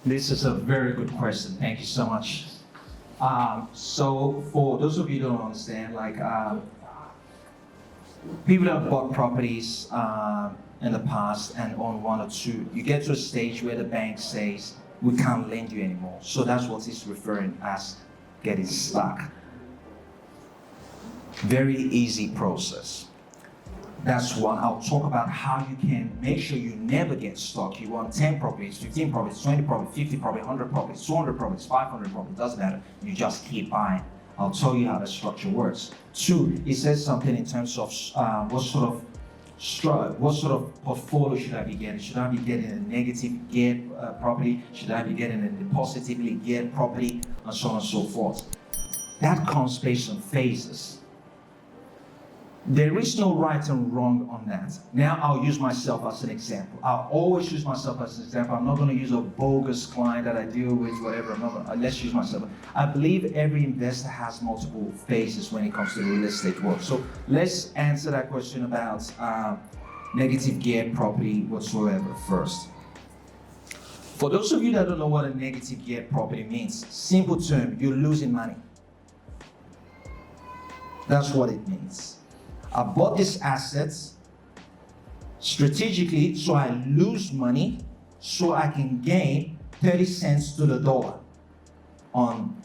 This is a very good question. Thank you so much. So for those of you who don't understand, people that have bought properties in the past and own one or two, you get to a stage where the bank says, we can't lend you anymore. So that's what it's referring as getting stuck. Very easy process. That's one. I'll talk about how you can make sure you never get stuck. You want 10 properties, 15 properties, 20 properties, 50 properties, 100 properties, 200 properties, 500 properties, doesn't matter. You just keep buying. I'll tell you how the structure works. Two, it says something in terms of what sort of portfolio should I be getting? Should I be getting a negative geared property? Should I be getting a positively geared property? And so on and so forth. That comes based on phases. There is no right and wrong on that. Now I'll use myself as an example. I'll always use myself as an example. I'm not going to use a bogus client that I deal with, whatever. Let's use myself. I believe every investor has multiple phases when it comes to the real estate world. So let's answer that question about negative geared property whatsoever first. For those of you that don't know what a negative geared property means, simple term, you're losing money. That's what it means. I bought these assets strategically so I lose money so I can gain 30 cents to the dollar on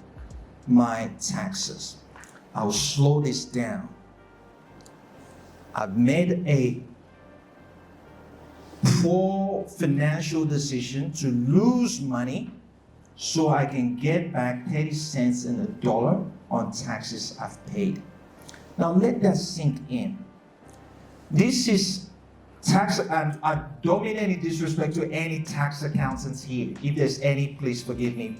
my taxes. I will slow this down. I've made a poor financial decision to lose money so I can get back 30 cents in the dollar on taxes I've paid. Now let that sink in. This is tax, and I don't mean any disrespect to any tax accountants here. If there's any, please forgive me.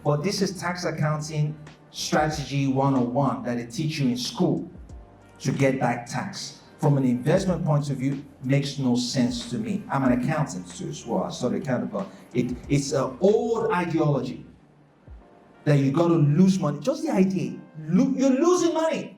But this is tax accounting strategy 101 that they teach you in school to get back tax. From an investment point of view, makes no sense to me. I'm an accountant too as well. I studied accounting, but it's an old ideology that you got to lose money. Just the idea, you're losing money.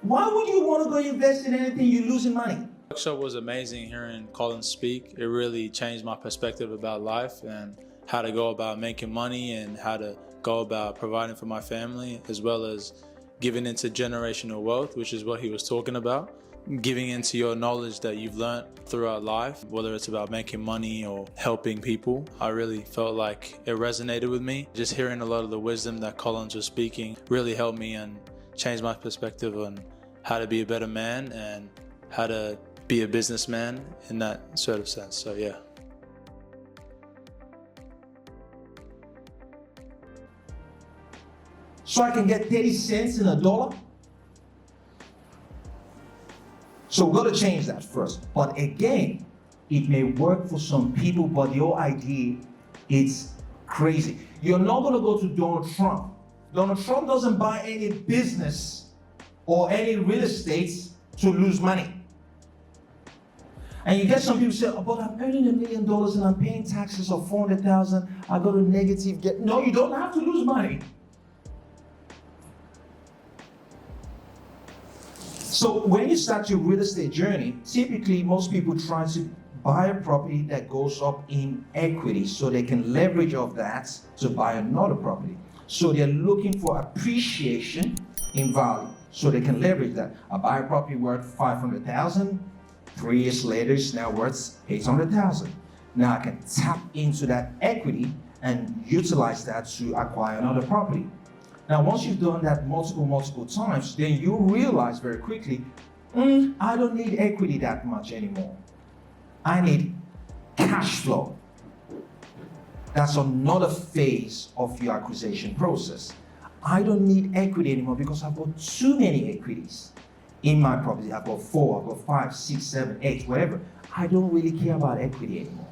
Why would you want to go invest in anything you're losing money? The workshop was amazing hearing Collins speak. It really changed my perspective about life and how to go about making money and how to go about providing for my family, as well as giving into generational wealth, which is what he was talking about. Giving into your knowledge that you've learned throughout life, whether it's about making money or helping people. I really felt like it resonated with me. Just hearing a lot of the wisdom that Collins was speaking really helped me and changed my perspective on how to be a better man and how to be a businessman in that sort of sense. So yeah. So I can get 30 cents in a dollar? So we've got to change that first. But again, it may work for some people, but the whole idea is crazy. You're not going to go to Donald Trump. Donald Trump doesn't buy any business or any real estate to lose money. And you get some people say, oh, but I'm earning $1 million and I'm paying taxes of $400,000. I got a negative get. No, you don't have to lose money. So when you start your real estate journey, typically most people try to buy a property that goes up in equity so they can leverage off that to buy another property. So they're looking for appreciation in value so they can leverage that. I buy a property worth $500,000, 3 years later it's now worth $800,000. Now I can tap into that equity and utilize that to acquire another property. Now once you've done that multiple times, then you realize very quickly, I don't need equity that much anymore. I need cash flow. That's another phase of your acquisition process. I don't need equity anymore because I've got too many equities in my property. I've got 4, I've got 5, 6, 7, 8, whatever. I don't really care about equity anymore.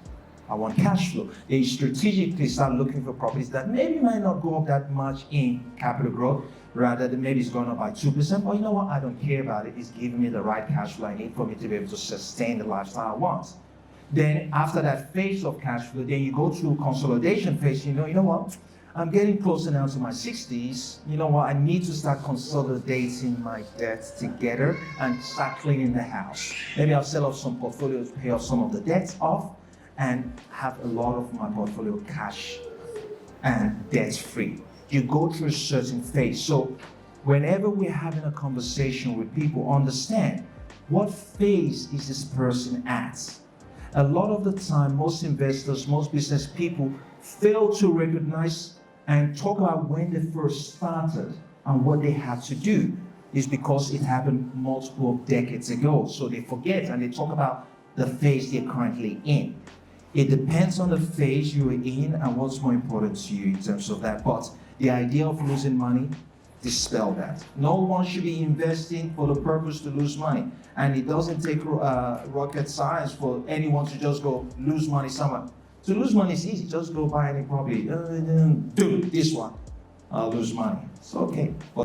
I want cash flow. They strategically start looking for properties that maybe might not go up that much in capital growth, rather than maybe it's going up by 2%, but you know what, I don't care about it. It's giving me the right cash flow I need for me to be able to sustain the lifestyle I want. Then after that phase of cash flow, then you go through consolidation phase. You know what? I'm getting closer now to my 60s. You know what? I need to start consolidating my debts together and start cleaning the house. Maybe I'll sell off some portfolios, pay off some of the debts off, and have a lot of my portfolio cash and debt free. You go through a certain phase. So whenever we're having a conversation with people, understand what phase is this person at. A lot of the time, most investors, most business people fail to recognize and talk about when they first started and what they had to do. Is because it happened multiple decades ago. So they forget and they talk about the phase they're currently in. It depends on the phase you're in and what's more important to you in terms of that. But the idea of losing money, dispel that. No one should be investing for the purpose to lose money. And it doesn't take rocket science for anyone to just go lose money somewhere. To lose money is easy. Just go buy any property. Do this one. I'll lose money. It's okay. But